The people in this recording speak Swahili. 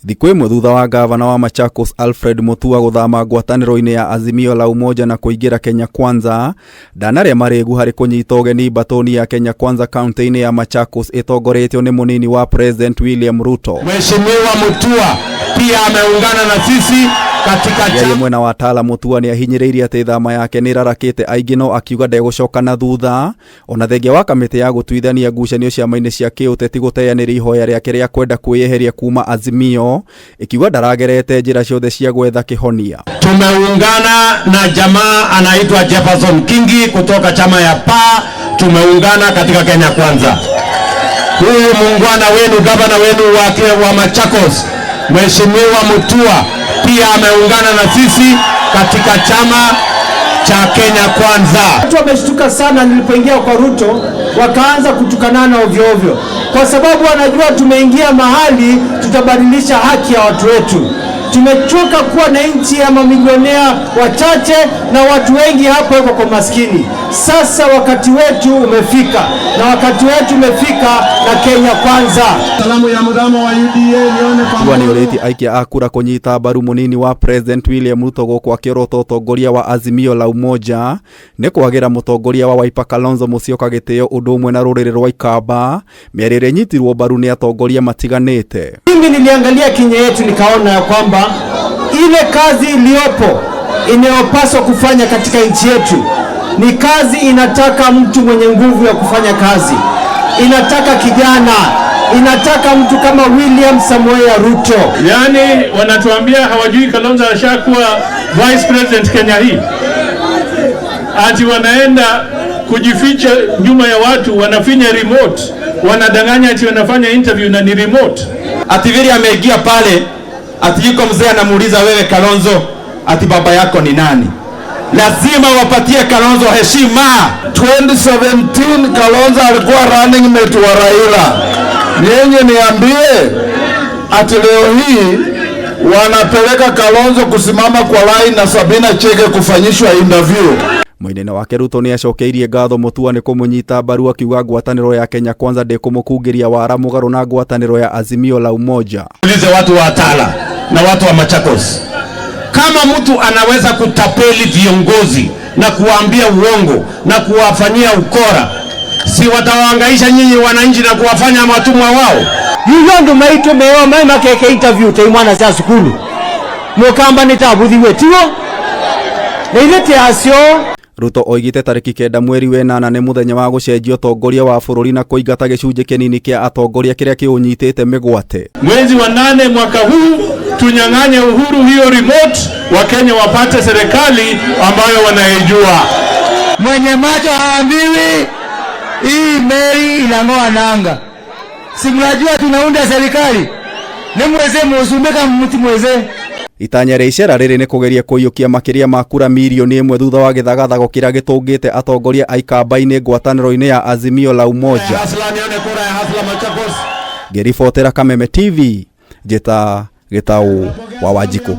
Thikũ ĩmwe thutha wa gavana wa Machakos Alfred Mutua guthama ngwatanĩro-inĩ ya Azimio la Umoja na kũingĩra Kenya Kwanza, ndanarĩa marĩgu harĩ kũnyita ũgeni mbatoni ya Kenya Kwanza kaunti-inĩ ya Machakos ĩtongoretio nĩ mũnini wa President William Ruto. Mheshimiwa Mutua pia ameungana na sisi katika yeye mwena wa Tala. Mutua nĩ ahinyĩrĩirie atĩ thama yake nĩ rarakĩte aingĩ, no akiuga ndegũcoka na thutha ona thengia wa kamĩtĩ ya gũtuithania ngucanio ciama-inĩ cia kĩũteti gũteanĩria ihoya rĩake rĩa kwenda kwĩyeheria kuma Azimio, ikiuga ndaragerete njĩra ciothe cia gwetha kĩhonia. Tumeungana na jamaa anaitwa Jefferson Kingi kutoka chama ya PA, tumeungana katika Kenya Kwanza. Huyu muungwana wenu, gavana wenu wa Machakos Mheshimiwa Mutua pia ameungana na sisi katika chama cha Kenya Kwanza. Watu wameshtuka sana nilipoingia kwa Ruto, wakaanza kutukanana ovyo ovyo, kwa sababu wanajua tumeingia mahali tutabadilisha haki ya watu wetu. Tumechoka kuwa na nchi ya mamilionea wachache na watu wengi hapo wako kwa maskini. Sasa wakati wetu umefika, na wakati wetu umefika na Kenya Kwanza. Salamu ya mudamo wa UDA nione kwa ni oreti aikia akura kũnyita mbaru munini wa President William Ruto gũkũ akĩrota ũtongoria wa Azimio la Umoja nĩ kwagĩra mũtongoria wa Wiper Kalonzo Musyoka gĩtĩo ũndũ ũmwe na rũrĩrĩ rwa Ikamba, mĩarĩrĩo ĩnyitirwo mbaru nĩ atongoria matiganĩte. Mimi niliangalia Kenya yetu nikaona ya kwamba ile kazi iliyopo inayopaswa kufanya katika nchi yetu ni kazi inataka mtu mwenye nguvu ya kufanya kazi, inataka kijana, inataka mtu kama William Samoei Ruto. Yani wanatuambia hawajui Kalonzo ashakuwa vice president Kenya hii, ati wanaenda kujificha nyuma ya watu, wanafinya remote, wanadanganya ati wanafanya interview na ni remote. Ati vile ameingia pale, ati yuko mzee anamuuliza wewe Kalonzo, ati baba yako ni nani? Lazima wapatie Kalonzo heshima. 2017 Kalonzo alikuwa running mate wa Raila. Nyenye niambie ati leo hii wanapeleka Kalonzo kusimama kwa line na Sabina Chege kufanyishwa interview. Mũnene wake Ruto nĩ acokeirie ngatho Mutua nĩ kũmũnyita mbaru akiuga ngwatanĩro ya Kenya Kwanza ndĩkũmũkungĩria wara mũgarũ na ngwatanĩro ya Azimio la Umoja. Ulize watu wa Tala na watu wa Machakos, kama mtu anaweza kutapeli viongozi na kuwaambia uongo na kuwafanyia ukora, si watawaangaisha nyinyi wananchi na kuwafanya watumwa wao? Hiyo ndo maito mewa mema keke interview te mwana za sukulu mukamba nitabuthiwe tiwo na ilete asio. Ruto oigite tariki 9 mweri wa 8 nĩ mũthenya wa gũcenjia ũtongoria wa bũrũri na kũingata gĩcunjĩ kĩnini kĩa atongoria kĩrĩa kĩũnyitĩte mĩgwate. Mwezi wa 8 mwaka huu tunyang'anye Uhuru hiyo remote, Wakenya wapate serikali ambayo wanaijua. Mwenye macho haambiwi hii meri inang'oa nanga. Si mnajua tunaunda serikali? Ni mweze musumbeka mti mweze. Itanya rĩa icera rĩrĩ nĩ kũgeria kũiyũkia makĩria ma kura milioni 1 thutha wa gĩthagathago kĩrĩa gĩtũngĩte atongoria a Ikamba-inĩ ngwatanĩro-inĩ ya Azimio la Umoja. Ngĩribotera Kameme TV, Njĩta Gĩtaũ wa Wanjikũ.